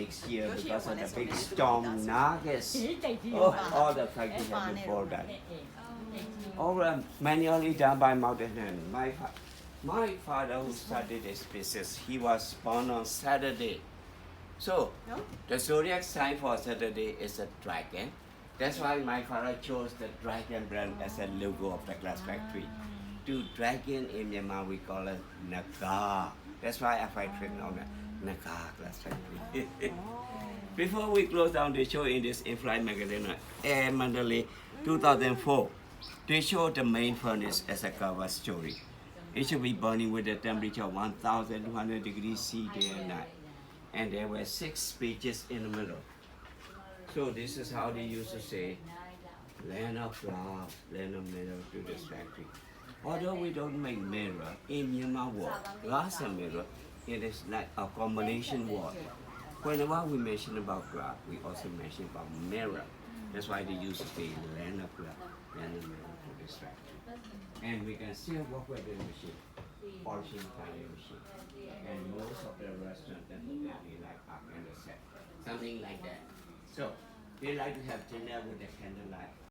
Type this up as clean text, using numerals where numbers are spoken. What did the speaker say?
next year because of the big storm Nagar. Oh, all the factories have been burned down. All manually done by mountain hand. My father who started this business, he was born on Saturday. So the zodiac sign for Saturday is a dragon. That's why my father chose the dragon brand as a logo of the glass factory. To dragon in Myanmar we call it Nagar. That's why I find written on it, Nagar glass factory. Before we close down the show in this in-flight magazine, Air Mandalay 2004, they show the main furnace as a cover story. It should be burning with a temperature of 1,200 degrees C day and night. And there were 6 speeches in the middle. So this is how they used to say, land of glass, land of mirror to this factory. Although we don't make mirror in Myanmar word, glass and mirror, it is like a combination word. Whenever we mention about glass, we also mention about mirror. That's why they used to say land of glass, land of mirror to this factory. And we can still work with the machine, polishing kind of machine. And most of the restaurants definitely like up and the set, something like that. So they like to have dinner with the candlelight.